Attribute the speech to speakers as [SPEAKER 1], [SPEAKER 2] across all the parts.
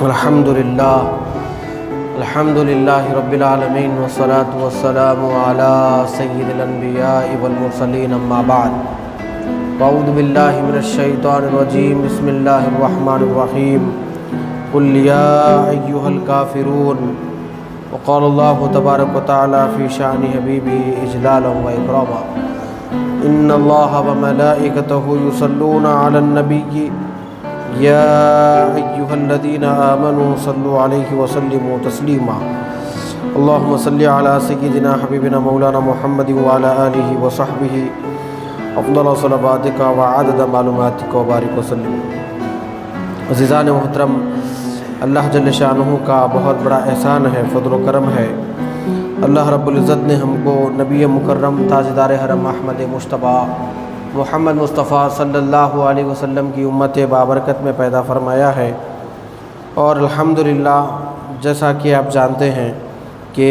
[SPEAKER 1] الحمدللہ رب العالمین والصلاة والسلام علی سید الانبیاء والمرسلین اما بعد اعوذ باللہ من الشیطان الرجیم بسم اللہ الرحمن الرحیم قل یا ایہا الکافرون وقال اللہ تبارک وتعالی فی شأن حبیبہ اجلالا و اکراما ان اللہ وملائکتہ یصلون علی النبی یا ایہا الذین آمنوا صلوا علیہ وسلموا تسلیما اللہم صلی علی سیدنا حبیبنا مولانا محمد وعلی آلہ وصحبہ افضل صلواتک وعدد معلوماتک وبارک وسلم۔ عزیزان محترم، اللہ جل شانہ کا بہت بڑا احسان ہے، فضل و کرم ہے۔ اللہ رب العزت نے ہم کو نبی مکرم تاجدار حرم احمد مصطفیٰ محمد مصطفیٰ صلی اللہ علیہ وسلم کی امت بابرکت میں پیدا فرمایا ہے، اور الحمدللہ جیسا کہ آپ جانتے ہیں کہ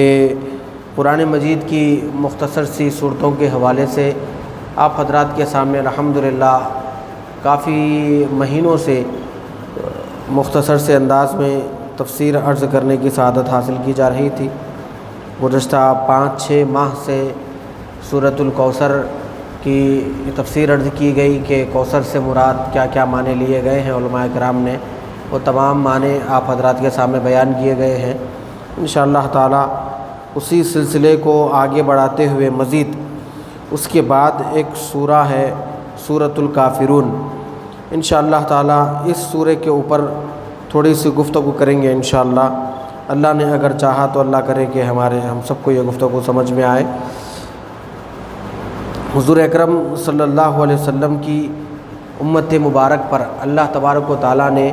[SPEAKER 1] قرآن مجید کی مختصر سی صورتوں کے حوالے سے آپ حضرات کے سامنے الحمدللہ کافی مہینوں سے مختصر سے انداز میں تفسیر عرض کرنے کی سعادت حاصل کی جا رہی تھی۔ گزشتہ 5-6 ماہ سے سورۃ الکوثر کی تفسیر عرض کی گئی کہ کوثر سے مراد کیا کیا معنی لیے گئے ہیں علماء کرام نے، وہ تمام معنی آپ حضرات کے سامنے بیان کیے گئے ہیں۔ انشاءاللہ تعالی اسی سلسلے کو آگے بڑھاتے ہوئے مزید اس کے بعد ایک سورہ ہے سورۃ الکافرون، انشاءاللہ تعالی اس سورہ کے اوپر تھوڑی سی گفتگو کریں گے انشاءاللہ۔ اللہ نے اگر چاہا تو اللہ کرے کہ ہم سب کو یہ گفتگو سمجھ میں آئے۔ حضور اکرم صلی اللہ علیہ وسلم کی امت مبارک پر اللہ تبارک و تعالیٰ نے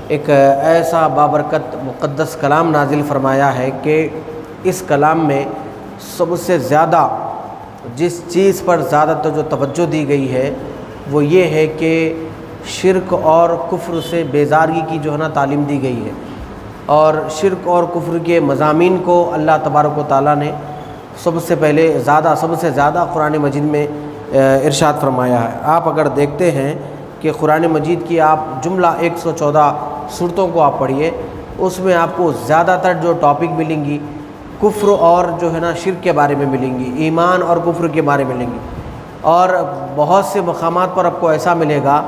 [SPEAKER 1] ایک ایسا بابرکت مقدس کلام نازل فرمایا ہے کہ اس کلام میں سب سے زیادہ جس چیز پر زیادہ جو توجہ دی گئی ہے وہ یہ ہے کہ شرک اور کفر سے بیزاری کی جو ہے نا تعلیم دی گئی ہے، اور شرک اور کفر کے مضامین کو اللہ تبارک و تعالیٰ نے سب سے زیادہ قرآن مجید میں ارشاد فرمایا ہے۔ آپ اگر دیکھتے ہیں کہ قرآن مجید کی آپ جملہ 114 صورتوں کو آپ پڑھیے، اس میں آپ کو زیادہ تر جو ٹاپک ملیں گی کفر اور جو ہے نا شرک کے بارے میں ملیں گی، ایمان اور کفر کے بارے میں ملیں گی، اور بہت سے مقامات پر آپ کو ایسا ملے گا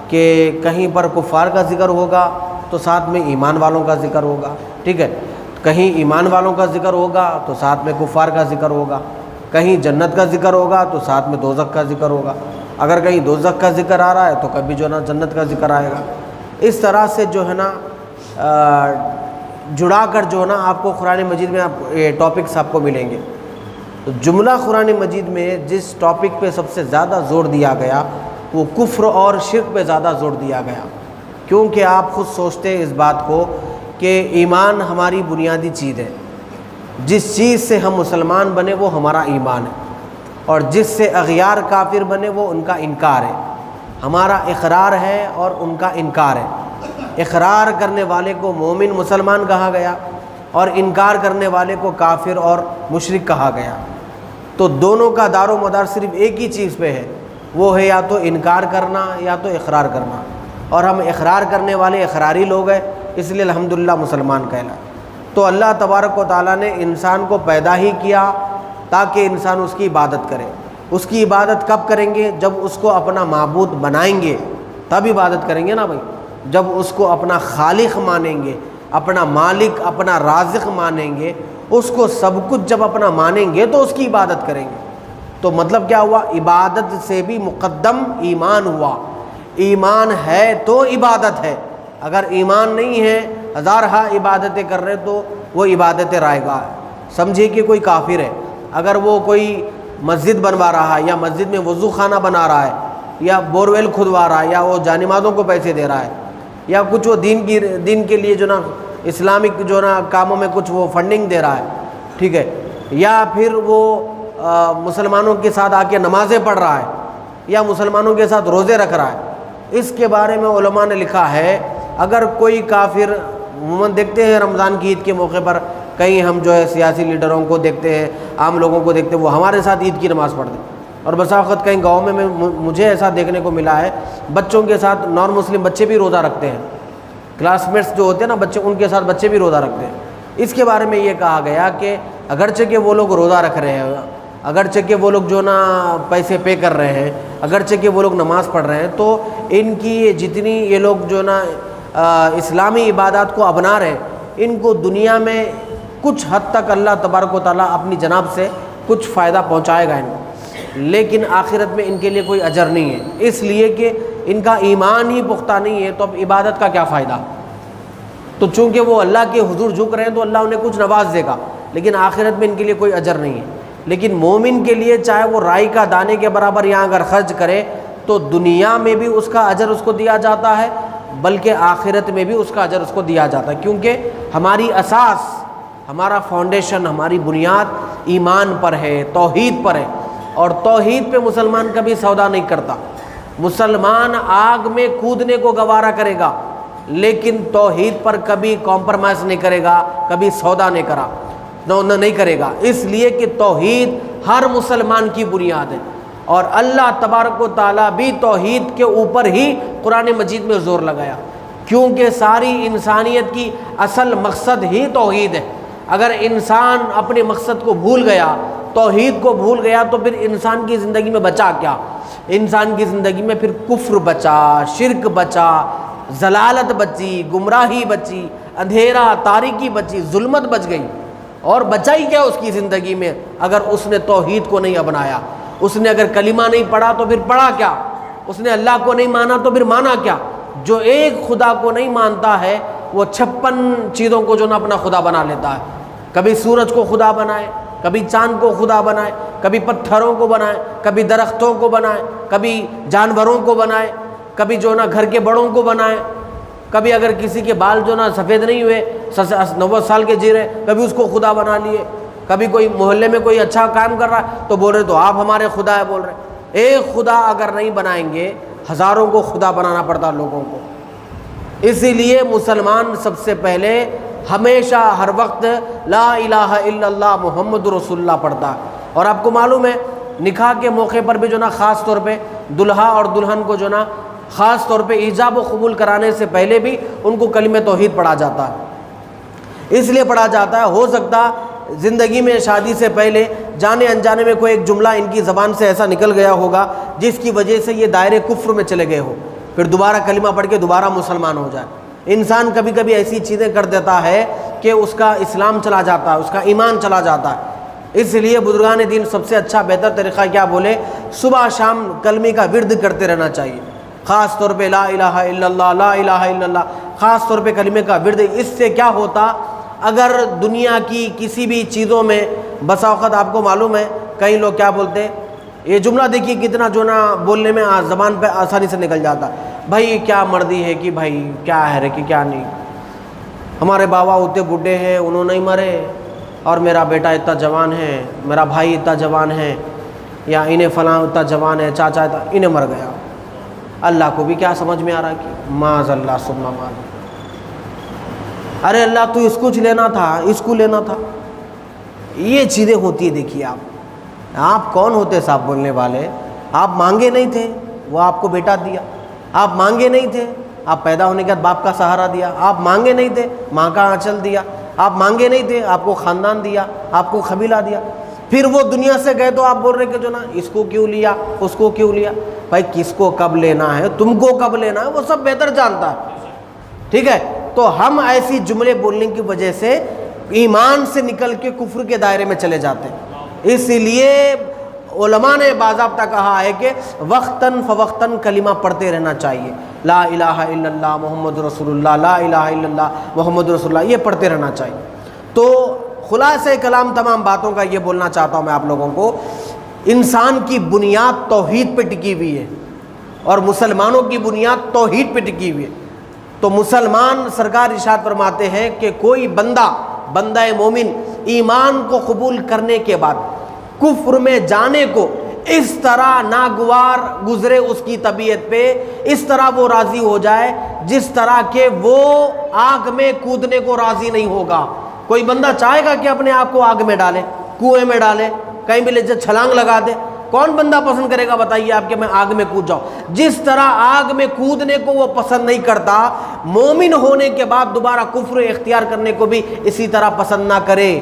[SPEAKER 1] کہ کہیں پر کفار کا ذکر ہوگا تو ساتھ میں ایمان والوں کا ذکر ہوگا، ٹھیک ہے، کہیں ایمان والوں کا ذکر ہوگا تو ساتھ میں کفار کا ذکر ہوگا، کہیں جنت کا ذکر ہوگا تو ساتھ میں دوزخ کا ذکر ہوگا، اگر کہیں دوزخ کا ذکر آ رہا ہے تو کبھی جو ہے نا جنت کا ذکر آئے گا۔ اس طرح سے جو ہے نا جڑا کر جو ہے نا آپ کو قرآن مجید میں ٹاپکس آپ کو ملیں گے۔ تو جملہ قرآن مجید میں جس ٹاپک پہ سب سے زیادہ زور دیا گیا وہ کفر اور شرک پہ زیادہ زور دیا گیا، کیونکہ آپ خود سوچتے ہیں اس بات کو کہ ایمان ہماری بنیادی چیز ہے، جس چیز سے ہم مسلمان بنے وہ ہمارا ایمان ہے، اور جس سے اغیار کافر بنے وہ ان کا انکار ہے۔ ہمارا اقرار ہے اور ان کا انکار ہے۔ اقرار کرنے والے کو مومن مسلمان کہا گیا اور انکار کرنے والے کو کافر اور مشرک کہا گیا۔ تو دونوں کا دار و مدار صرف ایک ہی چیز پہ ہے، وہ ہے یا تو انکار کرنا یا تو اقرار کرنا، اور ہم اقرار کرنے والے اقراری لوگ ہیں، اس لیے الحمدللہ مسلمان کہلائے۔ تو اللہ تبارک و تعالیٰ نے انسان کو پیدا ہی کیا تاکہ انسان اس کی عبادت کرے۔ اس کی عبادت کب کریں گے؟ جب اس کو اپنا معبود بنائیں گے تب عبادت کریں گے نا بھائی، جب اس کو اپنا خالق مانیں گے، اپنا مالک، اپنا رازق مانیں گے، اس کو سب کچھ جب اپنا مانیں گے تو اس کی عبادت کریں گے۔ تو مطلب کیا ہوا؟ عبادت سے بھی مقدم ایمان ہوا۔ ایمان ہے تو عبادت ہے، اگر ایمان نہیں ہے ہزارہا عبادتیں کر رہے تو وہ عبادت رائگاں ہے۔ سمجھیے کہ کوئی کافر ہے، اگر وہ کوئی مسجد بنوا رہا ہے یا مسجد میں وضو خانہ بنا رہا ہے یا بورویل کھدوا رہا ہے یا وہ جانمازوں کو پیسے دے رہا ہے یا کچھ وہ دین کے لیے جو نا اسلامک جو نا کاموں میں کچھ وہ فنڈنگ دے رہا ہے، ٹھیک ہے، یا پھر وہ مسلمانوں کے ساتھ آ کے نمازیں پڑھ رہا ہے یا مسلمانوں کے ساتھ روزے رکھ رہا ہے، اس کے بارے میں علماء نے لکھا ہے اگر کوئی کافر، عموماً دیکھتے ہیں رمضان کی عید کے موقع پر کہیں ہم جو ہے سیاسی لیڈروں کو دیکھتے ہیں، عام لوگوں کو دیکھتے ہیں، وہ ہمارے ساتھ عید کی نماز پڑھتے ہیں، اور بسا وقت کہیں گاؤں میں مجھے ایسا دیکھنے کو ملا ہے بچوں کے ساتھ نان مسلم بچے بھی روزہ رکھتے ہیں، کلاس میٹس جو ہوتے ہیں نا بچے، ان کے ساتھ بچے بھی روزہ رکھتے ہیں۔ اس کے بارے میں یہ کہا گیا کہ اگرچہ کہ وہ لوگ روزہ رکھ رہے ہیں، اگرچہ کہ وہ لوگ جو نا پیسے پے کر رہے ہیں، اگرچہ کہ وہ لوگ نماز پڑھ رہے ہیں، تو ان کی جتنی یہ لوگ جو نا اسلامی عبادات کو اپنا رہے ہیں، ان کو دنیا میں کچھ حد تک اللہ تبارک و تعالیٰ اپنی جناب سے کچھ فائدہ پہنچائے گا ان کو، لیکن آخرت میں ان کے لیے کوئی اجر نہیں ہے، اس لیے کہ ان کا ایمان ہی پختہ نہیں ہے، تو اب عبادت کا کیا فائدہ؟ تو چونکہ وہ اللہ کے حضور جھک رہے ہیں تو اللہ انہیں کچھ نواز دے گا، لیکن آخرت میں ان کے لیے کوئی اجر نہیں ہے۔ لیکن مومن کے لیے چاہے وہ رائی کا دانے کے برابر یہاں اگر خرچ کرے تو دنیا میں بھی اس کا اجر اس کو دیا جاتا ہے، بلکہ آخرت میں بھی اس کا اجر اس کو دیا جاتا ہے، کیونکہ ہماری اساس، ہمارا فاؤنڈیشن، ہماری بنیاد ایمان پر ہے، توحید پر ہے، اور توحید پہ مسلمان کبھی سودا نہیں کرتا۔ مسلمان آگ میں کودنے کو گوارا کرے گا، لیکن توحید پر کبھی کمپرومائز نہیں کرے گا، کبھی سودا نہیں کرے گا، اس لیے کہ توحید ہر مسلمان کی بنیاد ہے، اور اللہ تبارک و تعالیٰ بھی توحید کے اوپر ہی قرآن مجید میں زور لگایا، کیونکہ ساری انسانیت کی اصل مقصد ہی توحید ہے۔ اگر انسان اپنے مقصد کو بھول گیا، توحید کو بھول گیا، تو پھر انسان کی زندگی میں بچا کیا؟ انسان کی زندگی میں پھر کفر بچا، شرک بچا، ضلالت بچی، گمراہی بچی، اندھیرا تاریکی بچی، ظلمت بچ گئی، اور بچا ہی کیا اس کی زندگی میں اگر اس نے توحید کو نہیں اپنایا؟ اس نے اگر کلمہ نہیں پڑھا تو پھر پڑھا کیا؟ اس نے اللہ کو نہیں مانا تو پھر مانا کیا؟ جو ایک خدا کو نہیں مانتا ہے وہ 56 چیزوں کو جو نا اپنا خدا بنا لیتا ہے، کبھی سورج کو خدا بنائے، کبھی چاند کو خدا بنائے، کبھی پتھروں کو بنائے، کبھی درختوں کو بنائے، کبھی جانوروں کو بنائے، کبھی جو نا گھر کے بڑوں کو بنائے، کبھی اگر کسی کے بال جو نا سفید نہیں ہوئے 90 سال کے جی رہے، کبھی اس کو خدا بنا لیے، کبھی کوئی محلے میں کوئی اچھا کام کر رہا ہے تو بول رہے تو آپ ہمارے خدا ہے بول رہے۔ ایک خدا اگر نہیں بنائیں گے، ہزاروں کو خدا بنانا پڑتا لوگوں کو۔ اسی لیے مسلمان سب سے پہلے ہمیشہ ہر وقت لا الہ الا اللہ محمد رسول اللہ پڑھتا ہے۔ اور آپ کو معلوم ہے نکاح کے موقع پر بھی جو نا خاص طور پہ دلہا اور دلہن کو جو نا خاص طور پہ ایجاب و قبول کرانے سے پہلے بھی ان کو کلمہ توحید پڑھا جاتا ہے، اس لیے پڑھا جاتا ہے، ہو سکتا زندگی میں شادی سے پہلے جانے انجانے میں کوئی ایک جملہ ان کی زبان سے ایسا نکل گیا ہوگا جس کی وجہ سے یہ دائرے کفر میں چلے گئے ہو، پھر دوبارہ کلمہ پڑھ کے دوبارہ مسلمان ہو جائے۔ انسان کبھی کبھی ایسی چیزیں کر دیتا ہے کہ اس کا اسلام چلا جاتا ہے، اس کا ایمان چلا جاتا ہے۔ اس لیے بزرگان دین سب سے اچھا بہتر طریقہ کیا بولے؟ صبح شام کلمے کا ورد کرتے رہنا چاہیے، خاص طور پہ لا الہ الا اللہ، لا الہ الا اللہ، خاص طور پہ کلمے کا ورد۔ اس سے کیا ہوتا؟ اگر دنیا کی کسی بھی چیزوں میں بسا اوقات آپ کو معلوم ہے کئی لوگ کیا بولتے ہیں، یہ جملہ دیکھیے کتنا جو نا بولنے میں زبان پہ آسانی سے نکل جاتا ہے، بھائی کیا مردی ہے کہ بھائی کیا ہے کہ کیا نہیں، ہمارے بابا اتنے بوڑھے ہیں انہوں نہیں مرے، اور میرا بیٹا اتنا جوان ہے، میرا بھائی اتنا جوان ہے، یا انہیں فلاں اتنا جوان ہے، چاچا اتنا انہیں مر گیا۔ اللہ کو بھی کیا سمجھ میں آ رہا کہ معاذ اللہ ثم معاذ، ارے اللہ تو اس کو لینا تھا، اس کو لینا تھا۔ یہ چیزیں ہوتی ہیں۔ دیکھیے آپ کون ہوتے صاحب بولنے والے؟ آپ مانگے نہیں تھے، وہ آپ کو بیٹا دیا، آپ مانگے نہیں تھے، آپ پیدا ہونے کے بعد باپ کا سہارا دیا، آپ مانگے نہیں تھے، ماں کا آنچل دیا، آپ مانگے نہیں تھے، آپ کو خاندان دیا، آپ کو قبیلہ دیا، پھر وہ دنیا سے گئے تو آپ بول رہے کہ جو نا اس کو کیوں لیا، اس کو کیوں لیا؟ بھائی کس کو کب لینا ہے، تم کو کب لینا ہے، وہ سب بہتر جانتا ہے، ٹھیک ہے؟ تو ہم ایسی جملے بولنے کی وجہ سے ایمان سے نکل کے کفر کے دائرے میں چلے جاتے ہیں۔ اسی لیے علماء نے باضابطہ کہا ہے کہ وقتاً فوقتاً کلمہ پڑھتے رہنا چاہیے، لا الہ الا اللہ محمد رسول اللہ، لا الہ الا اللہ محمد رسول اللہ، یہ پڑھتے رہنا چاہیے۔ تو خلاصہ کلام تمام باتوں کا یہ بولنا چاہتا ہوں میں آپ لوگوں کو، انسان کی بنیاد توحید پہ ٹکی ہوئی ہے، اور مسلمانوں کی بنیاد توحید پہ ٹکی ہوئی ہے۔ تو مسلمان سرکار ارشاد فرماتے ہیں کہ کوئی بندہ مومن ایمان کو قبول کرنے کے بعد کفر میں جانے کو اس طرح ناگوار گزرے اس کی طبیعت پہ، اس طرح وہ راضی ہو جائے جس طرح کہ وہ آگ میں کودنے کو راضی نہیں ہوگا۔ کوئی بندہ چاہے گا کہ اپنے آپ کو آگ میں ڈالے، کنویں میں ڈالے، کہیں بھی لے جائے چھلانگ لگا دے، کون بندہ پسند کرے گا بتائیے آپ کہ میں آگ میں کود جاؤں؟ جس طرح آگ میں کودنے کو وہ پسند نہیں کرتا، مومن ہونے کے بعد دوبارہ کفر اختیار کرنے کو بھی اسی طرح پسند نہ کرے۔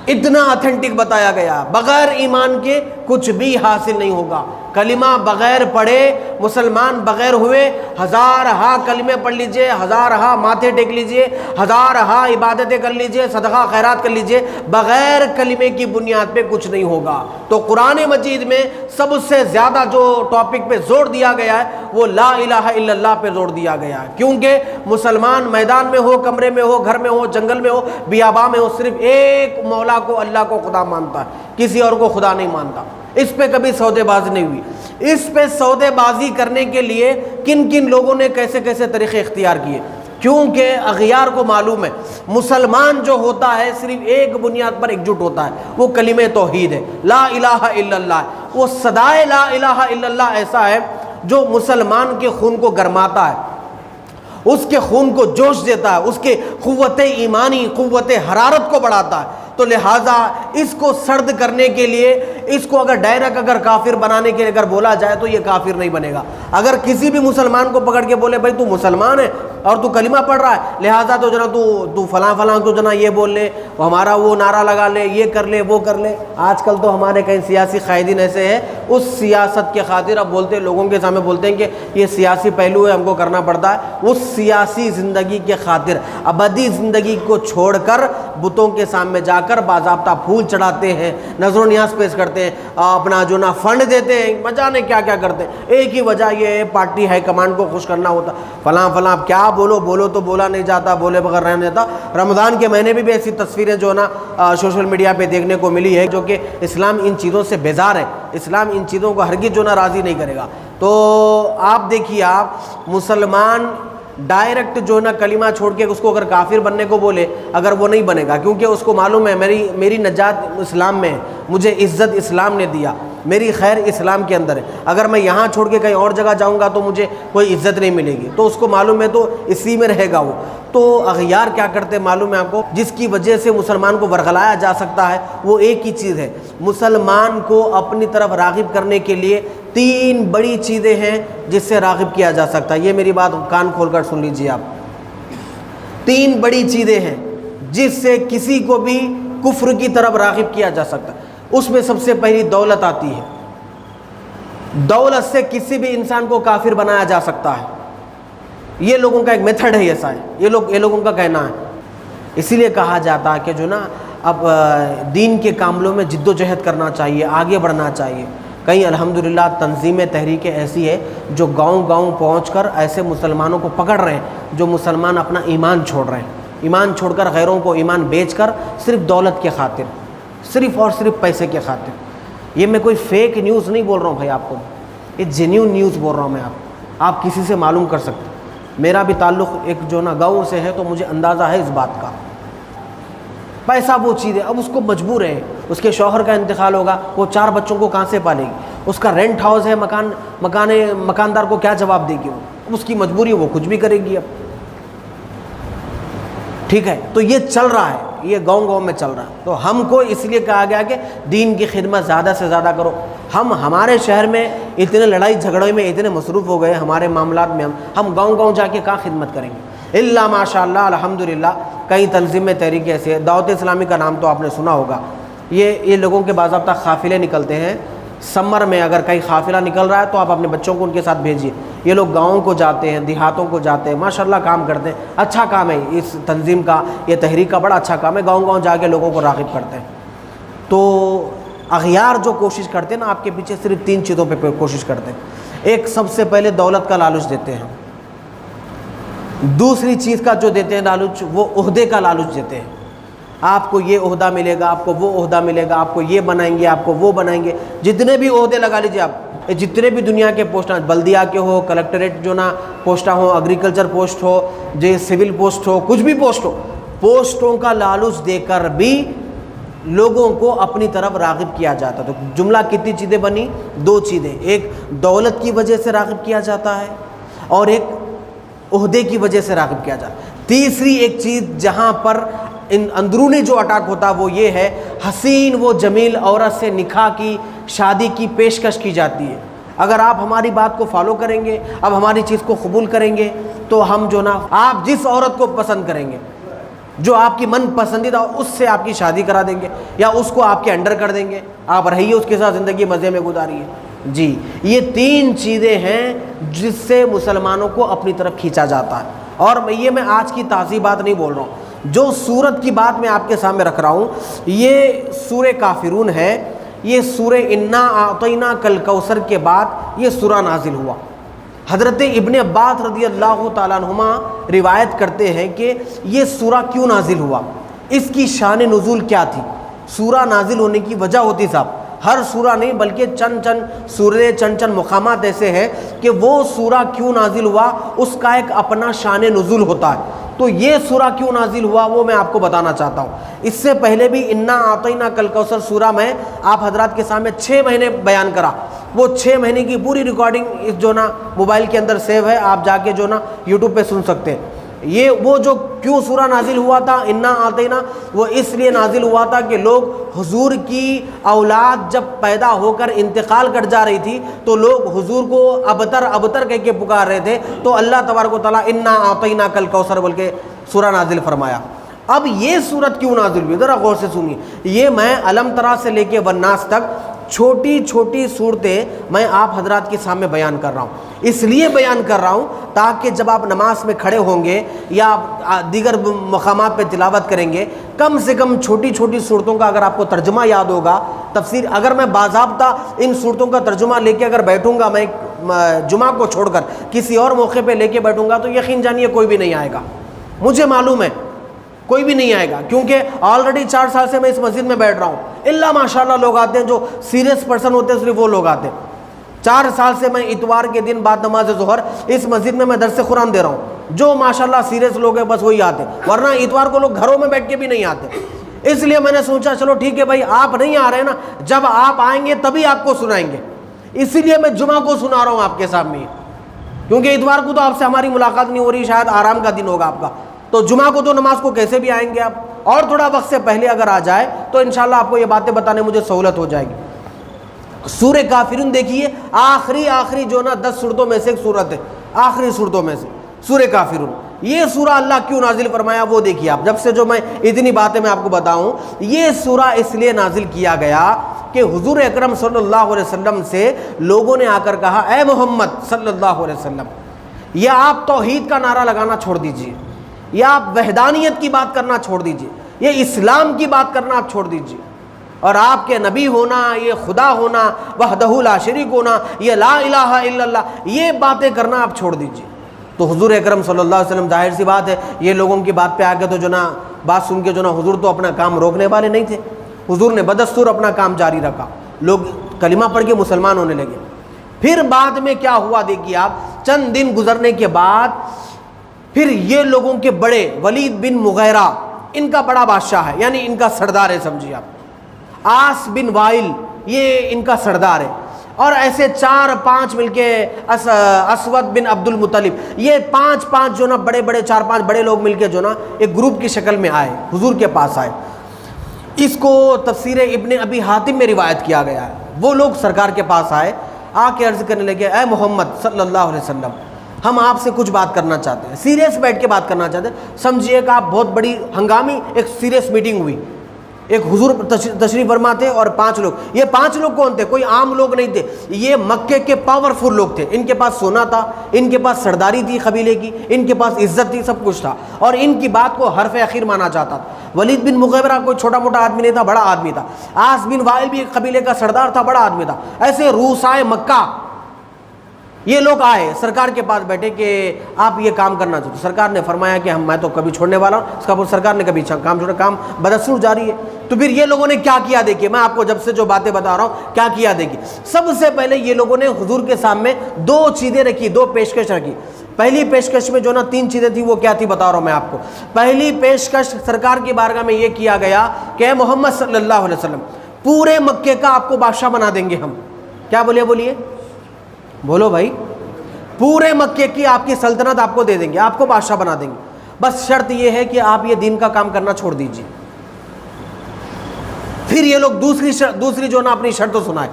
[SPEAKER 1] اتنا اتھینٹک بتایا گیا، بغیر ایمان کے کچھ بھی حاصل نہیں ہوگا۔ کلمہ بغیر پڑھے مسلمان بغیر ہوئے، ہزارہا کلمے پڑھ لیجئے، ہزارہا ماتھے ٹیک لیجئے، ہزارہا عبادتیں کر لیجئے، صدقہ خیرات کر لیجئے، بغیر کلمے کی بنیاد پہ کچھ نہیں ہوگا۔ تو قرآن مجید میں سب سے زیادہ جو ٹاپک پہ زور دیا گیا ہے وہ لا الہ الا اللہ پہ زور دیا گیا ہے، کیونکہ مسلمان میدان میں ہو، کمرے میں ہو، گھر میں ہو، جنگل میں ہو، بیاباں میں ہو، صرف ایک مولا کو، اللہ کو خدا مانتا ہے، کسی اور کو خدا نہیں مانتا۔ اس پہ کبھی سودے بازی نہیں ہوئی۔ اس پہ سودے بازی کرنے کے لیے کن کن لوگوں نے کیسے کیسے طریقے اختیار کیے، کیونکہ اغیار کو معلوم ہے مسلمان جو ہوتا ہے صرف ایک بنیاد پر ایک جٹ ہوتا ہے، وہ کلمہ توحید ہے، لا الہ الا اللہ ہے۔ وہ صدائے لا الہ الا اللہ ایسا ہے جو مسلمان کے خون کو گرماتا ہے، اس کے خون کو جوش دیتا ہے، اس کے قوت ایمانی، قوت حرارت کو بڑھاتا ہے۔ تو لہٰذا اس کو سرد کرنے کے لیے، اس کو اگر ڈائریکٹ اگر کافر بنانے کے لیے اگر بولا جائے تو یہ کافر نہیں بنے گا۔ اگر کسی بھی مسلمان کو پکڑ کے بولے بھائی تو مسلمان ہے اور تو کلمہ پڑھ رہا ہے، لہٰذا تو جنا تو فلاں فلاں تو جنا یہ بول لے، ہمارا وہ نعرہ لگا لے، یہ کر لے، وہ کر لے۔ آج کل تو ہمارے کئی سیاسی قائدین ایسے ہیں، اس سیاست کے خاطر اب بولتے، لوگوں کے سامنے بولتے ہیں کہ یہ سیاسی پہلو ہے، ہم کو کرنا پڑتا ہے۔ اس سیاسی زندگی کے خاطر ابدی زندگی کو چھوڑ کر بتوں کے سامنے جا کر باضابطہ پھول چڑھاتے ہیں، نظر و نیاز پیش کرتے ہیں، اپنا جو نا فنڈ دیتے ہیں، مجانے کیا کیا کرتے ہیں۔ ایک ہی وجہ یہ ہے پارٹی ہائی کمانڈ کو خوش کرنا ہوتا، فلاں فلاں کیا بولو تو بولا نہیں جاتا، بولے بغیر رہنے دیتا۔ رمضان کے مہینے بھی ایسی تصویریں جو نا سوشل میڈیا پہ دیکھنے کو ملی ہے، جو کہ اسلام ان چیزوں سے بیزار ہے، اسلام ان چیزوں کو ہرگز جو نا راضی نہیں کرے گا۔ تو آپ دیکھیے، آپ مسلمان ڈائریکٹ جو نا کلمہ چھوڑ کے اس کو اگر کافر بننے کو بولے، اگر وہ نہیں بنے گا، کیونکہ اس کو معلوم ہے میری نجات اسلام میں ہے، مجھے عزت اسلام نے دیا، میری خیر اسلام کے اندر ہے، اگر میں یہاں چھوڑ کے کہیں اور جگہ جاؤں گا تو مجھے کوئی عزت نہیں ملے گی، تو اس کو معلوم ہے تو اسی میں رہے گا وہ۔ تو اغیار کیا کرتے معلوم ہے آپ کو، جس کی وجہ سے مسلمان کو ورغلایا جا سکتا ہے، وہ ایک ہی چیز ہے، مسلمان کو اپنی طرف راغب کرنے کے لیے تین بڑی چیزیں ہیں جس سے راغب کیا جا سکتا ہے۔ یہ میری بات کان کھول کر سن لیجیے آپ، تین بڑی چیزیں ہیں جس سے کسی کو بھی کفر کی طرف راغب کیا جا سکتا ہے۔ اس میں سب سے پہلی دولت آتی ہے۔ دولت سے کسی بھی انسان کو کافر بنایا جا سکتا ہے، یہ لوگوں کا ایک میتھڈ ہے، ایسا ہے، یہ لوگوں کا کہنا ہے۔ اسی لیے کہا جاتا ہے کہ جو نا اب دین کے کاموں میں جد و جہد کرنا چاہیے، آگے بڑھنا چاہیے۔ کہیں الحمدللہ تنظیمیں، تحریکیں ایسی ہے جو گاؤں گاؤں پہنچ کر ایسے مسلمانوں کو پکڑ رہے ہیں جو مسلمان اپنا ایمان چھوڑ رہے ہیں، ایمان چھوڑ کر غیروں کو ایمان بیچ کر صرف دولت کے خاطر، صرف اور صرف پیسے کے خاطر۔ یہ میں کوئی فیک نیوز نہیں بول رہا ہوں بھائی آپ کو، یہ جینیون نیوز بول رہا ہوں میں آپ کسی سے معلوم کر سکتے ہیں۔ میرا بھی تعلق ایک جو نا گاؤں سے ہے تو مجھے اندازہ ہے اس بات کا۔ پیسہ وہ چیز ہے، اب اس کو مجبور ہے، اس کے شوہر کا انتقال ہوگا، وہ 4 بچوں کو کہاں سے پالے گی، اس کا رینٹ ہاؤس ہے، مکاندار کو کیا جواب دے گی وہ، اس کی مجبوری ہے، وہ کچھ بھی کرے گی اب۔ ٹھیک ہے، تو یہ چل رہا ہے، یہ گاؤں گاؤں میں چل رہا ہے۔ تو ہم کو اس لیے کہا گیا کہ دین کی خدمت زیادہ سے زیادہ کرو۔ ہمارے شہر میں اتنے لڑائی جھگڑے میں اتنے مصروف ہو گئے ہمارے معاملات میں، ہم گاؤں گاؤں جا کے کہاں خدمت کریں گے؟ الا ماشاء اللہ الحمدللہ کئی تنظیمیں، تحریکیں ایسے ہیں۔ دعوت اسلامی کا نام تو آپ نے سنا ہوگا، یہ لوگوں کے باضابطہ قافلے نکلتے ہیں۔ سمر میں اگر کہیں قافلہ نکل رہا ہے تو آپ اپنے بچوں کو ان کے ساتھ بھیجیے۔ یہ لوگ گاؤں کو جاتے ہیں، دیہاتوں کو جاتے ہیں، ماشاءاللہ کام کرتے ہیں، اچھا کام ہے اس تنظیم کا، یہ تحریک کا بڑا اچھا کام ہے، گاؤں گاؤں جا کے لوگوں کو راغب کرتے ہیں۔ تو اغیار جو کوشش کرتے ہیں نا آپ کے پیچھے، صرف 3 چیزوں پہ کوشش کرتے ہیں۔ ایک، سب سے پہلے دولت کا لالچ دیتے ہیں۔ دوسری چیز کا جو دیتے ہیں لالچ، وہ عہدے کا لالچ دیتے ہیں۔ آپ کو یہ عہدہ ملے گا، آپ کو وہ عہدہ ملے گا، آپ کو یہ بنائیں گے، آپ کو وہ بنائیں گے، جتنے بھی عہدے لگا لیجیے آپ، جتنے بھی دنیا کے پوسٹ ہیں، بلدیہ کے ہو، کلیکٹریٹ جو نا پوسٹاں ہو، ایگریکلچر پوسٹ ہو، جو سول پوسٹ ہو، کچھ بھی پوسٹ ہو، پوسٹوں کا لالچ دے کر بھی لوگوں کو اپنی طرف راغب کیا جاتا۔ تو جملہ کتنی چیزیں بنی؟ 2 چیزیں، ایک دولت کی وجہ سے راغب کیا جاتا ہے اور ایک عہدے کی وجہ سے راغب کیا جاتا ہے۔ تیسری ایک چیز جہاں پر اندرونی جو اٹیک ہوتا وہ یہ ہے، حسین وہ جمیل عورت سے نکاح کی شادی کی پیشکش کی جاتی ہے۔ اگر آپ ہماری بات کو فالو کریں گے، اب ہماری چیز کو قبول کریں گے تو ہم جو نا آپ جس عورت کو پسند کریں گے، جو آپ کی من پسندیدہ اس سے آپ کی شادی کرا دیں گے یا اس کو آپ کے انڈر کر دیں گے، آپ رہیے اس کے ساتھ زندگی مزے میں گزاریے۔ جی یہ 3 چیزیں ہیں جس سے مسلمانوں کو اپنی طرف کھینچا جاتا ہے۔ اور یہ میں آج کی تازی بات نہیں بول رہا ہوں، جو سورت کی بات میں آپ کے سامنے رکھ رہا ہوں یہ سورہ کافرون ہے۔ یہ سورہ انا اعطیناک الکوثر کے بعد یہ سورہ نازل ہوا۔ حضرت ابن عباس رضی اللہ تعالیٰ عنہما روایت کرتے ہیں کہ یہ سورہ کیوں نازل ہوا، اس کی شان نزول کیا تھی۔ سورہ نازل ہونے کی وجہ ہوتی صاحب، ہر سورہ نہیں بلکہ چند سورے چند مقامات ایسے ہیں کہ وہ سورہ کیوں نازل ہوا اس کا ایک اپنا شان نزول ہوتا ہے۔ تو یہ سورہ کیوں نازل ہوا وہ میں آپ کو بتانا چاہتا ہوں۔ اس سے پہلے بھی انا اعطیناک الکوثر سورہ میں آپ حضرات کے سامنے 6 مہینے بیان کرا، وہ 6 مہینے کی پوری ریکارڈنگ جو نا موبائل کے اندر سیو ہے، آپ جا کے جو نا یوٹیوب پہ سن سکتے ہیں۔ یہ وہ جو کیوں سورہ نازل ہوا تھا انا اعطینا، وہ اس لیے نازل ہوا تھا کہ لوگ حضور کی اولاد جب پیدا ہو کر انتقال کر جا رہی تھی تو لوگ حضور کو ابتر ابتر کہہ کے پکار رہے تھے، تو اللہ تبارک و تعالیٰ انا اعطیناک الکوثر بول کے سورہ نازل فرمایا۔ اب یہ سورت کیوں نازل ہوئی ذرا غور سے سنیے۔ یہ میں الم ترا سے لے کے والناس تک چھوٹی چھوٹی صورتیں میں آپ حضرات کے سامنے بیان کر رہا ہوں، اس لیے بیان کر رہا ہوں تاکہ جب آپ نماز میں کھڑے ہوں گے یا دیگر مقامات پہ تلاوت کریں گے، کم سے کم چھوٹی چھوٹی صورتوں کا اگر آپ کو ترجمہ یاد ہوگا، تفسیر، اگر میں باضابطہ ان صورتوں کا ترجمہ لے کے اگر بیٹھوں گا، میں جمعہ کو چھوڑ کر کسی اور موقع پہ لے کے بیٹھوں گا تو یقین جانیے کوئی بھی نہیں آئے گا، مجھے معلوم ہے کوئی بھی نہیں آئے گا، کیونکہ آلریڈی 4 سال سے میں اس مسجد میں بیٹھ رہا ہوں، اللہ ماشاءاللہ لوگ آتے ہیں، جو سیریس پرسن ہوتے ہیں صرف وہ لوگ آتے ہیں۔ 4 سال سے میں اتوار کے دن بعد نماز ظہر اس مسجد میں درس قرآن دے رہا ہوں، جو ماشاءاللہ سیریس لوگ ہیں بس وہی آتے ہیں، ورنہ اتوار کو لوگ گھروں میں بیٹھ کے بھی نہیں آتے۔ اس لیے میں نے سوچا چلو ٹھیک ہے بھائی، آپ نہیں آ رہے نا، جب آپ آئیں گے تبھی آپ کو سنائیں گے، اسی لیے میں جمعہ کو سنا رہا ہوں آپ کے سامنے، کیونکہ اتوار کو تو آپ سے ہماری ملاقات نہیں ہو رہی، شاید آرام کا دن ہوگا آپ کا، تو جمعہ کو تو نماز کو کیسے بھی آئیں گے آپ، اور تھوڑا وقت سے پہلے اگر آ جائے تو انشاءاللہ آپ کو یہ باتیں بتانے مجھے سہولت ہو جائے گی۔ سورہ کافرون دیکھیے، آخری جو نا 10 صورتوں میں سے ایک صورت ہے، آخری صورتوں میں سے سورہ کافرون۔ یہ سورہ اللہ کیوں نازل فرمایا وہ دیکھیے آپ، جب سے جو میں اتنی باتیں میں آپ کو بتاؤں، یہ سورہ اس لیے نازل کیا گیا کہ حضور اکرم صلی اللہ علیہ وسلم سے لوگوں نے آ کر کہا، اے محمد صلی اللہ علیہ وسلم، یہ آپ توحید کا نعرہ لگانا چھوڑ دیجیے، یا آپ وحدانیت کی بات کرنا چھوڑ دیجئے، یہ اسلام کی بات کرنا آپ چھوڑ دیجئے، اور آپ کے نبی ہونا، یہ خدا ہونا، وحدہ لا شریک ہونا، یہ لا الہ الا اللہ، یہ باتیں کرنا آپ چھوڑ دیجئے۔ تو حضور اکرم صلی اللہ علیہ وسلم ظاہر سی بات ہے یہ لوگوں کی بات پہ آ کے تو جو نا بات سن کے جو نا حضور تو اپنا کام روکنے والے نہیں تھے، حضور نے بدستور اپنا کام جاری رکھا، لوگ کلمہ پڑھ کے مسلمان ہونے لگے۔ پھر بعد میں کیا ہوا دیکھیے آپ، چند دن گزرنے کے بعد پھر یہ لوگوں کے بڑے ولید بن مغیرہ، ان کا بڑا بادشاہ ہے، یعنی ان کا سردار ہے سمجھیے آپ، آس بن وائل یہ ان کا سردار ہے، اور ایسے 4-5 مل کے اسود بن عبد المطلب، یہ 5 جو نا بڑے 4-5 بڑے لوگ مل کے جو نا ایک گروپ کی شکل میں آئے، حضور کے پاس آئے۔ اس کو تفسیر ابن ابی حاتم میں روایت کیا گیا ہے، وہ لوگ سرکار کے پاس آئے، آ کے عرض کرنے لگے، اے محمد صلی اللہ علیہ وسلم، ہم آپ سے کچھ بات کرنا چاہتے ہیں، سیریس بیٹھ کے بات کرنا چاہتے ہیں، سمجھیے کہ آپ بہت بڑی ہنگامی ایک سیریس میٹنگ ہوئی، ایک حضور تشریف فرما تھے اور 5 لوگ، یہ 5 لوگ کون تھے؟ کوئی عام لوگ نہیں تھے، یہ مکے کے پاورفل لوگ تھے، ان کے پاس سونا تھا، ان کے پاس سرداری تھی قبیلے کی، ان کے پاس عزت تھی، سب کچھ تھا، اور ان کی بات کو حرف اخیر مانا جاتا تھا۔ ولید بن مغیرہ کوئی چھوٹا موٹا آدمی نہیں تھا، بڑا آدمی تھا، آس بن وائل بھی ایک قبیلے کا سردار تھا، بڑا آدمی تھا، ایسے روسائے مکہ یہ لوگ آئے سرکار کے پاس بیٹھے کہ آپ یہ کام کرنا چاہتے، سرکار نے فرمایا کہ میں تو کبھی چھوڑنے والا ہوں، اس کا سرکار نے کبھی کام چھوڑا، کام بدستور جاری ہے۔ تو پھر یہ لوگوں نے کیا کیا دیکھیے، میں آپ کو جب سے جو باتیں بتا رہا ہوں کیا کیا دیکھیے۔ سب سے پہلے یہ لوگوں نے حضور کے سامنے 2 چیزیں رکھی، 2 پیشکش رکھی۔ پہلی پیشکش میں جو نا 3 چیزیں تھیں، وہ کیا تھی بتا رہا ہوں میں آپ کو۔ پہلی پیشکش سرکار کی بارگاہ میں یہ کیا گیا کہ اے محمد صلی اللہ علیہ وسلم، پورے مکے کا آپ کو بادشاہ بنا دیں گے ہم۔ کیا بولیے بولو بھائی، پورے مکے کی آپ کی سلطنت آپ کو دے دیں گے، آپ کو بادشاہ بنا دیں گے، بس شرط یہ ہے کہ آپ یہ دین کا کام کرنا چھوڑ دیجیے۔ پھر یہ لوگ دوسری جو نا اپنی شرط سنائے،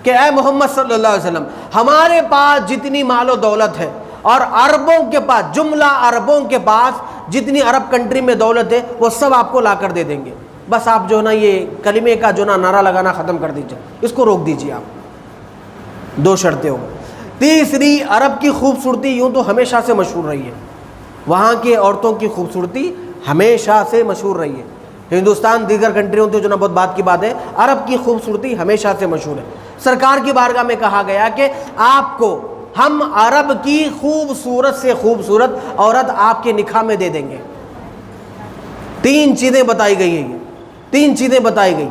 [SPEAKER 1] کہ اے محمد صلی اللہ علیہ وسلم ہمارے پاس جتنی مال و دولت ہے اور عربوں کے پاس، جملہ عربوں کے پاس جتنی عرب کنٹری میں دولت ہے وہ سب آپ کو لا کر دے دیں گے، بس آپ جو ہے نا یہ کلمے کا جو نا نعرہ لگانا ختم کر دیجیے، اس کو روک دیجیے آپ۔ دو شرطیں ہوں۔ تیسری، عرب کی خوبصورتی یوں تو ہمیشہ سے مشہور رہی ہے، وہاں کی عورتوں کی خوبصورتی ہمیشہ سے مشہور رہی ہے۔ ہندوستان دیگر کنٹریوں تو جو نا بہت بات کی بات ہے، عرب کی خوبصورتی ہمیشہ سے مشہور ہے۔ سرکار کی بارگاہ میں کہا گیا کہ آپ کو ہم عرب کی خوبصورت سے خوبصورت عورت آپ کے نکاح میں دے دیں گے۔ تین چیزیں بتائی گئی ہیں، یہ تین چیزیں بتائی گئی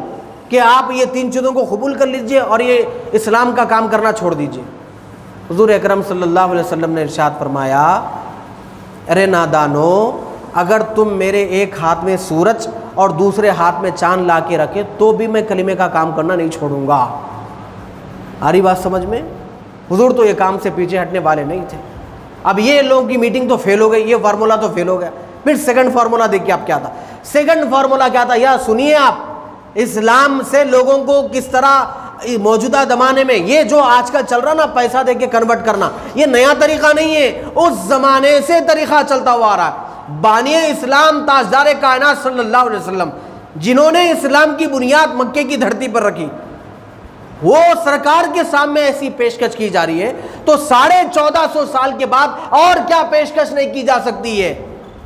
[SPEAKER 1] کہ آپ یہ تین چیزوں کو قبول کر لیجئے اور یہ اسلام کا کام کرنا چھوڑ دیجئے۔ حضور اکرم صلی اللہ علیہ وسلم نے ارشاد فرمایا، ارے نادانو، اگر تم میرے ایک ہاتھ میں سورج اور دوسرے ہاتھ میں چاند لا کے رکھے تو بھی میں کلمے کا کام کرنا نہیں چھوڑوں گا۔ آ رہی بات سمجھ میں؟ حضور تو یہ کام سے پیچھے ہٹنے والے نہیں تھے۔ اب یہ لوگوں کی میٹنگ تو فیل ہو گئی، یہ فارمولہ تو فیل ہو گیا۔ پھر سیکنڈ فارمولہ دیکھیے آپ کیا تھا۔ سیکنڈ فارمولہ کیا تھا؟ یا سنیے آپ، اسلام سے لوگوں کو کس طرح موجودہ زمانے میں یہ جو آج کل چل رہا نا پیسہ دے کے کنورٹ کرنا، یہ نیا طریقہ نہیں ہے، اس زمانے سے طریقہ چلتا ہوا آ رہا ہے۔ بانی اسلام تاجدار کائنات صلی اللہ علیہ وسلم جنہوں نے اسلام کی بنیاد مکے کی دھرتی پر رکھی، وہ سرکار کے سامنے ایسی پیشکش کی جا رہی ہے تو 1450 سال کے بعد اور کیا پیشکش نہیں کی جا سکتی ہے؟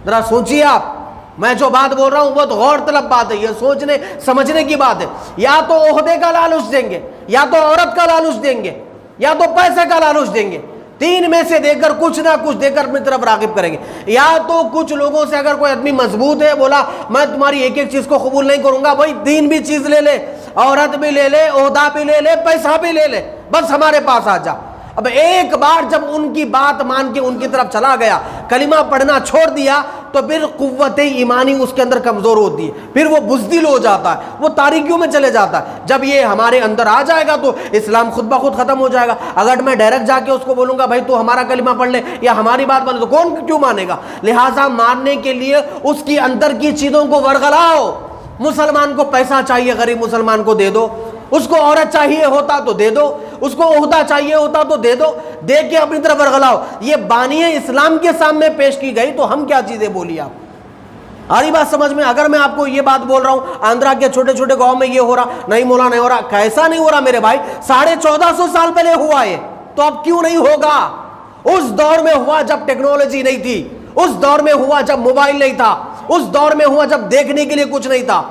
[SPEAKER 1] ذرا سوچیے آپ، میں جو بات بول رہا ہوں بہت غور طلب بات ہے، یہ سوچنے سمجھنے کی بات ہے۔ یا تو عہدے کا لالچ دیں گے، یا تو عورت کا لالچ دیں گے، یا تو پیسے کا لالچ دیں گے، تین میں سے دے کر کچھ نہ کچھ دے کر اپنی طرف راغب کریں گے۔ یا تو کچھ لوگوں سے اگر کوئی آدمی مضبوط ہے، بولا میں تمہاری ایک ایک چیز کو قبول نہیں کروں گا، بھائی دین بھی چیز لے لے، عورت بھی لے لے، عہدہ بھی لے لے، پیسہ بھی لے لے، بس ہمارے پاس آ جا۔ اب ایک بار جب ان کی بات مان کے ان کی طرف چلا گیا، کلمہ پڑھنا چھوڑ دیا، تو پھر قوت ایمانی اس کے اندر کمزور ہوتی ہے، پھر وہ بزدل ہو جاتا ہے، وہ تاریکیوں میں چلے جاتا ہے۔ جب یہ ہمارے اندر آ جائے گا تو اسلام خود بخود ختم ہو جائے گا۔ اگر میں ڈائریکٹ جا کے اس کو بولوں گا بھائی تو ہمارا کلمہ پڑھ لے یا ہماری بات مان لے، تو کون کیوں مانے گا؟ لہٰذا ماننے کے لیے اس کی اندر کی چیزوں کو ورغلاؤ۔ مسلمان کو پیسہ چاہیے، غریب مسلمان کو دے دو، اس کو عورت چاہیے ہوتا تو دے دو، اس کو عہدہ چاہیے ہوتا تو دے دو، دے کے اپنی طرف ورغلاؤ۔ یہ بانی اسلام کے سامنے پیش کی گئی تو ہم کیا چیزیں بولی آپ؟ آ رہی بات سمجھ میں؟ اگر میں آپ کو یہ بات بول رہا ہوں آندھرا کے چھوٹے چھوٹے گاؤں میں یہ ہو رہا، نہیں مولا نہیں ہو رہا، کیسا نہیں ہو رہا میرے بھائی؟ 1450 سال پہلے ہوا ہے تو اب کیوں نہیں ہوگا؟ اس دور میں ہوا جب ٹیکنالوجی نہیں تھی، اس دور میں ہوا جب موبائل نہیں تھا، اس دور میں ہوا جب دیکھنے کے لیے کچھ نہیں تھا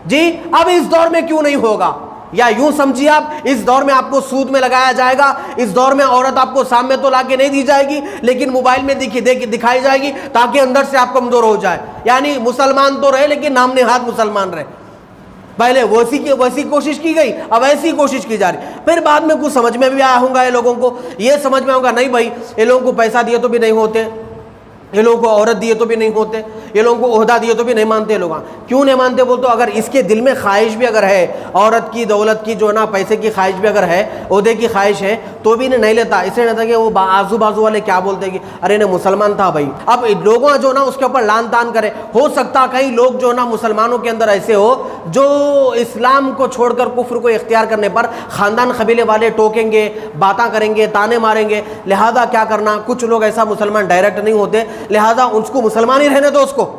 [SPEAKER 1] جی، اب اس دور میں کیوں نہیں ہوگا؟ یا یوں سمجھیے آپ، اس دور میں آپ کو سود میں لگایا جائے گا، اس دور میں عورت آپ کو سامنے تو لا کے نہیں دی جائے گی لیکن موبائل میں دکھائی جائے گی تاکہ اندر سے آپ کمزور ہو جائے، یعنی مسلمان تو رہے لیکن نام نہاد مسلمان رہے۔ پہلے ویسی کوشش کی گئی، اب ایسی کوشش کی جا رہی۔ پھر بعد میں کچھ سمجھ میں بھی آیا ہوں گا، یہ لوگوں کو یہ سمجھ میں ہوگا نہیں بھائی یہ لوگوں کو پیسہ دیے تو بھی نہیں ہوتے، یہ لوگوں کو عورت دیے تو بھی نہیں ہوتے، یہ لوگوں کو عہدہ دیے تو بھی نہیں مانتے لوگ۔ کیوں نہیں مانتے بول تو اگر اس کے دل میں خواہش بھی اگر ہے، عورت کی دولت کی جو نا پیسے کی خواہش بھی اگر ہے، عہدے کی خواہش ہے تو بھی نہیں لیتا، اس لیے نہیں تھا کہ وہ آزو بازو والے کیا بولتے کہ ارے نے مسلمان تھا بھائی۔ اب لوگوں جو نا اس کے اوپر لان تان کرے، ہو سکتا کئی لوگ جو نا مسلمانوں کے اندر ایسے ہو جو اسلام کو چھوڑ کر کفر کو اختیار کرنے پر خاندان قبیلے والے ٹوکیں گے، باتاں کریں گے، تانے ماریں گے، لہذا کیا کرنا، کچھ لوگ ایسا مسلمان ڈائریکٹ نہیں ہوتے، لہذا اس کو مسلمان ہی رہنے دو، اس کو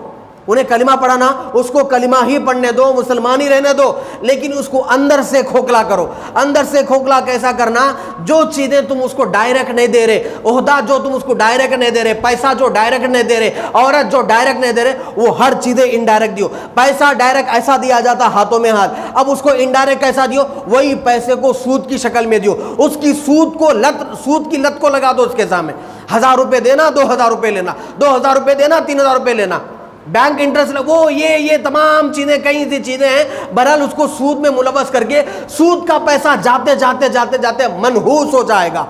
[SPEAKER 1] انہیں کلمہ پڑھانا، اس کو کلمہ ہی پڑھنے دو، مسلمان ہی رہنے دو، لیکن اس کو اندر سے کھوکھلا کرو۔ اندر سے کھوکھلا کیسا کرنا؟ جو چیزیں تم اس کو ڈائریکٹ نہیں دے رہے، عہدہ جو تم اس کو ڈائریکٹ نہیں دے رہے، پیسہ جو ڈائریکٹ نہیں دے رہے، عورت جو ڈائریکٹ نہیں دے رہے، وہ ہر چیزیں انڈائریکٹ دیو۔ پیسہ ڈائریکٹ ایسا دیا جاتا ہاتھوں میں ہاتھ، اب اس کو انڈائریکٹ کیسا دیو؟ وہی پیسے کو سود کی شکل میں دیو، اس کی سود کی لت کو لگا دو اس کے سامنے۔ 1000 روپے دینا، 2000 روپے لینا، 2000 روپے دینا، 3000 روپے لینا، بینک انٹرسٹ، وہ یہ تمام چیزیں کئی سی چیزیں ہیں، بہرحال اس کو سود میں ملوث کر کے سود کا پیسہ جاتے جاتے جاتے جاتے منحوس ہو جائے گا،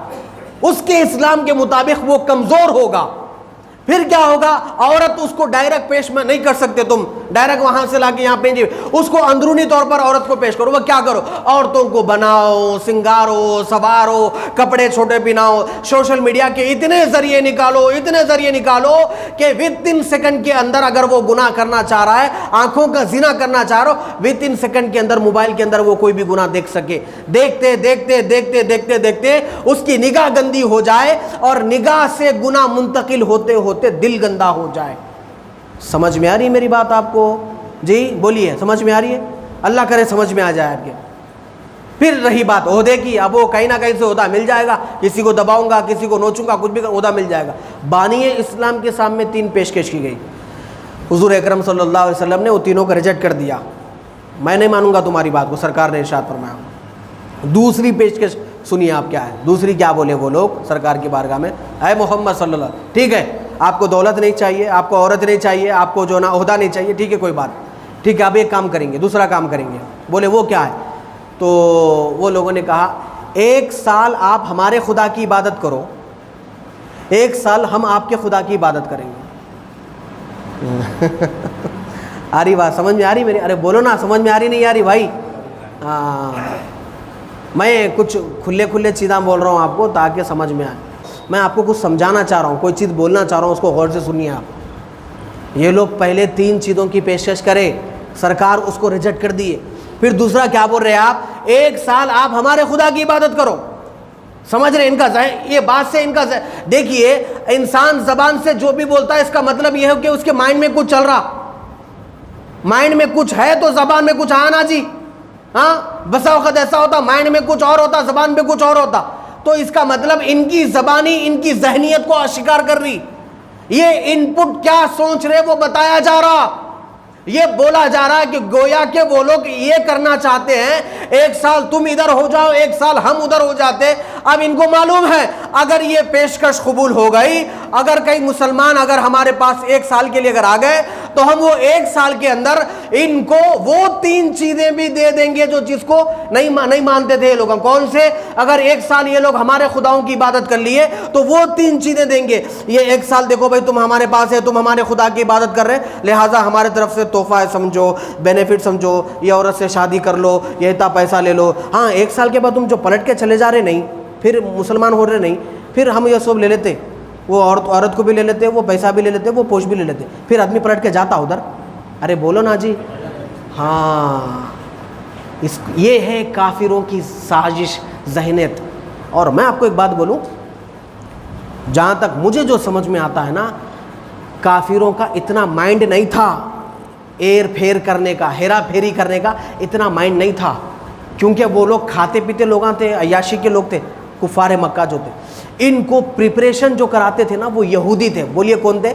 [SPEAKER 1] اس کے اسلام کے مطابق وہ کمزور ہوگا۔ پھر کیا ہوگا؟ عورت اس کو ڈائریکٹ پیش میں نہیں کر سکتے تم، ڈائریکٹ وہاں سے لا کے یہاں پہنجے، اس کو اندرونی طور پر عورت کو پیش کرو۔ وہ کیا کرو؟ عورتوں کو بناؤ، سنگارو، سوارو، کپڑے چھوٹے پہناؤ، سوشل میڈیا کے اتنے ذریعے نکالو کہ ود ان سیکنڈ کے اندر اگر وہ گناہ کرنا چاہ رہا ہے، آنکھوں کا زنا کرنا چاہ رہا ہو، ود ان سیکنڈ کے اندر موبائل کے اندر وہ کوئی بھی گناہ دیکھ سکے۔ دیکھتے اس کی نگاہ گندی ہو جائے اور نگاہ سے گناہ منتقل ہوتے ہوتے دل گندا ہو جائے۔ سمجھ میں آ رہی میری بات آپ کو؟ جی بولیے، سمجھ میں آ رہی ہے؟ اللہ کرے سمجھ میں آ جائے آپ کے۔ پھر رہی بات عہدے کی، اب وہ کہیں نہ کہیں سے عہدہ مل جائے گا، کسی کو دباؤں گا، کسی کو نوچوں گا، کچھ بھی عہدہ مل جائے گا۔ بانی اسلام کے سامنے 3 پیشکش کی گئی، حضور اکرم صلی اللہ علیہ وسلم نے وہ تینوں کو ریجیکٹ کر دیا، میں نہیں مانوں گا تمہاری بات کو، سرکار نے ارشاد فرمایا۔ دوسری پیشکش سنیے آپ کیا ہے، دوسری کیا بولے وہ لوگ سرکار کی بارگاہ میں، اے محمد صلی اللہ علیہ وسلم، ٹھیک ہے آپ کو دولت نہیں چاہیے، آپ کو عورت نہیں چاہیے، آپ کو جو نا عہدہ نہیں چاہیے، ٹھیک ہے کوئی بات، ٹھیک ہے اب ایک کام کریں گے، دوسرا کام کریں گے۔ بولے وہ کیا ہے؟ تو وہ لوگوں نے کہا 1 سال آپ ہمارے خدا کی عبادت کرو، 1 سال ہم آپ کے خدا کی عبادت کریں گے۔ آ رہی بات سمجھ میں آ رہی میری؟ ارے بولو نا، سمجھ میں آ رہی نہیں آ رہی بھائی؟ ہاں میں کچھ کھلے چیزاں بول رہا ہوں آپ کو تاکہ سمجھ میں آئے، میں آپ کو کچھ سمجھانا چاہ رہا ہوں، کوئی چیز بولنا چاہ رہا ہوں، اس کو غور سے سنیے آپ۔ یہ لوگ پہلے 3 چیزوں کی پیشکش کرے، سرکار اس کو ریجیکٹ کر دیے، پھر دوسرا کیا بول رہے ہیں آپ؟ 1 سال آپ ہمارے خدا کی عبادت کرو۔ سمجھ رہے ان کا ذہن، یہ بات سے ان کا ذہن، دیکھیے انسان زبان سے جو بھی بولتا ہے اس کا مطلب یہ ہے کہ اس کے مائنڈ میں کچھ چل رہا، مائنڈ میں کچھ ہے تو زبان میں کچھ آیا نا جی، ہاں بسا وقت ایسا ہوتا مائنڈ میں کچھ اور ہوتا، زبان میں کچھ اور ہوتا، تو اس کا مطلب ان کی زبانی ان کی ذہنیت کو اشکار کر رہی، یہ ان پٹ کیا سوچ رہے وہ بتایا جا رہا، یہ بولا جا رہا ہے کہ گویا کہ وہ لوگ یہ کرنا چاہتے ہیں 1 سال تم ادھر ہو جاؤ 1 سال ہم ادھر ہو جاتے۔ اب ان کو معلوم ہے اگر یہ پیشکش قبول ہو گئی، اگر کئی مسلمان اگر ہمارے پاس 1 سال کے لیے اگر آ گئے تو ہم وہ 1 سال کے اندر ان کو وہ 3 چیزیں بھی دے دیں گے جو جس کو نہیں مانتے تھے یہ لوگ۔ کون سے؟ اگر 1 سال یہ لوگ ہمارے خداؤں کی عبادت کر لیے تو وہ 3 چیزیں دیں گے۔ یہ 1 سال دیکھو بھائی تم ہمارے پاس ہے، تم ہمارے خدا کی عبادت کر رہے لہٰذا ہمارے طرف سے تحفہ ہے سمجھو، بینیفٹ سمجھو، یہ عورت سے شادی کر لو، یہ اتنا پیسہ لے لو۔ ہاں 1 سال کے بعد تم جو پلٹ کے چلے جا رہے نہیں، پھر مسلمان ہو رہے نہیں، پھر ہم یہ سب لے لیتے، وہ عورت کو بھی لے لیتے، وہ پیسہ بھی لے لیتے، وہ پوچھ بھی لے لیتے، پھر آدمی پلٹ کے جاتا ادھر۔ ارے بولو نا جی، ہاں یہ ہے کافروں کی سازش ذہنیت۔ اور میں آپ کو ایک بات بولوں، جہاں تک مجھے جو سمجھ میں آتا ہے نا، کافروں کا اتنا مائنڈ نہیں تھا ایر پھیر کرنے کا، ہیرا پھیری کرنے کا، اتنا مائنڈ نہیں تھا، کیونکہ وہ لوگ کھاتے پیتے لوگاں تھے، عیاشی کے لوگ تھے، کفار مکہ جو تھے۔ ان کو پریپریشن جو کراتے تھے نا وہ یہودی تھے۔ بولیے کون تھے؟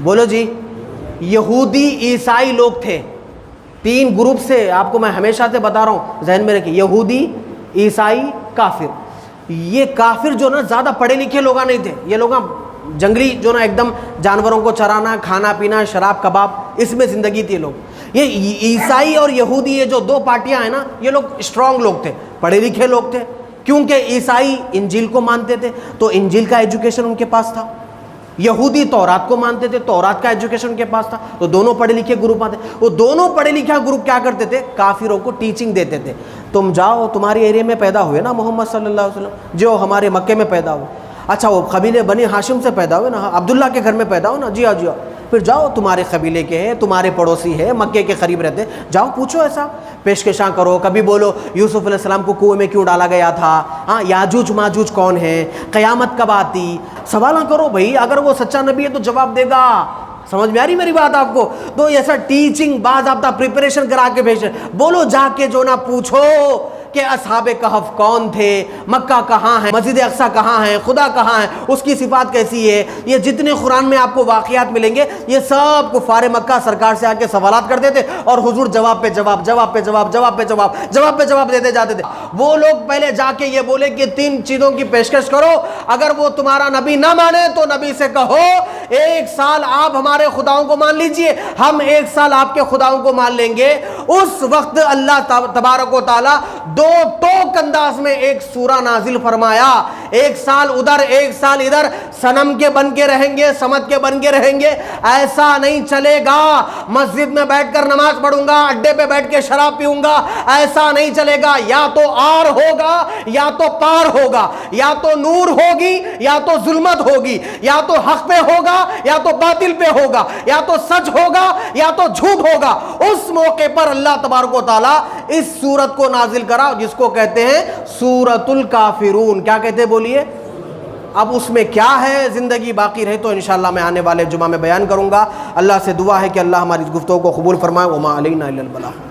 [SPEAKER 1] بولو جی، یہودی عیسائی لوگ تھے۔ 3 گروپ سے آپ کو میں ہمیشہ سے بتا رہا ہوں، ذہن میں رکھیے، یہودی، عیسائی، کافر۔ یہ کافر جو نا زیادہ پڑھے لکھے لوگ نہیں تھے، یہ لوگ جنگلی جو نا ایک دم جانوروں کو چرانا، کھانا پینا، شراب کباب، اس میں زندگی تھی لوگ۔ یہ عیسائی اور یہودی یہ جو 2 پارٹیاں ہیں نا، یہ لوگ اسٹرانگ لوگ تھے، پڑھے لکھے لوگ تھے، کیونکہ عیسائی انجیل کو مانتے تھے تو انجیل کا ایجوکیشن ان کے پاس تھا، یہودی تورات کو مانتے تھے، تورات کا ایجوکیشن ان کے پاس تھا، تو دونوں پڑھے لکھے گروپ آتے۔ وہ دونوں پڑھے لکھے گروپ کیا کرتے تھے؟ کافروں کو ٹیچنگ دیتے تھے، تم جاؤ، تمہاری ایریا میں پیدا ہوئے نا محمد صلی اللہ علیہ وسلم، جو ہمارے مکے میں پیدا ہوئے، اچھا وہ قبیلے بنی ہاشم سے پیدا ہوئے نا، عبداللہ کے گھر میں پیدا ہو نا، جی ہاں جی ہاں، پھر جاؤ تمہارے قبیلے کے ہیں، تمہارے پڑوسی ہے، مکے کے قریب رہتے، جاؤ پوچھو، ایسا پیشکشاں کرو، کبھی بولو یوسف علیہ السلام کو کنویں میں کیوں ڈالا گیا تھا، ہاں یاجوج ماجوج کون ہے، قیامت کب آتی، سوال کرو بھائی، اگر وہ سچا نبی ہے تو جواب دے گا۔ سمجھ میں آ رہی میری بات آپ کو؟ تو ایسا ٹیچنگ باضابطہ پریپریشن کرا کے بھیج، بولو جا کے جو نہ پوچھو کہ اصحاب کہف کون تھے، مکہ کہاں ہے، مسجد اقصی کہاں ہے، خدا کہاں ہے، اس کی صفات کیسی ہے۔ یہ جتنے قرآن میں آپ کو واقعات ملیں گے یہ سب کفار مکہ سرکار سے آ کے سوالات کرتے تھے اور حضور جواب پہ جواب، جواب پہ جواب، جواب پہ جواب، جواب پہ جواب دیتے جاتے تھے۔ وہ لوگ پہلے جا کے یہ بولے کہ 3 چیزوں کی پیشکش کرو، اگر وہ تمہارا نبی نہ مانے تو نبی سے کہو 1 سال آپ ہمارے خداؤں کو مان لیجئے، ہم 1 سال آپ کے خداؤں کو مان لیں گے۔ اس وقت اللہ تبارک و تعالی دو ٹوک انداز میں ایک سورہ نازل فرمایا، ایک سال ادھر ایک سال ادھر، صنم کے بن کے رہیں گے، سمت کے بن کے رہیں گے، ایسا نہیں چلے گا۔ مسجد میں بیٹھ کر نماز پڑھوں گا، اڈے پہ بیٹھ کے شراب پیوں گا، ایسا نہیں چلے گا۔ یا تو آر ہوگا یا تو پار ہوگا، یا تو نور ہوگی یا تو ظلمت ہوگی، یا تو حق پہ ہوگا یا تو باطل پہ ہوگا، یا تو سچ ہوگا یا تو جھوٹ ہوگا۔ اس موقع پر اللہ تبارک و تعالیٰ اس سورت کو نازل کرا جس کو کہتے ہیں سورۃ الکافرون۔ کیا کہتے ہیں بولیے؟ اب اس میں کیا ہے، زندگی باقی رہے تو انشاءاللہ میں آنے والے جمعہ میں بیان کروں گا۔ اللہ سے دعا ہے کہ اللہ ہماری اس گفتگو کو قبول فرمائے۔ وما علینا الا البلاغ۔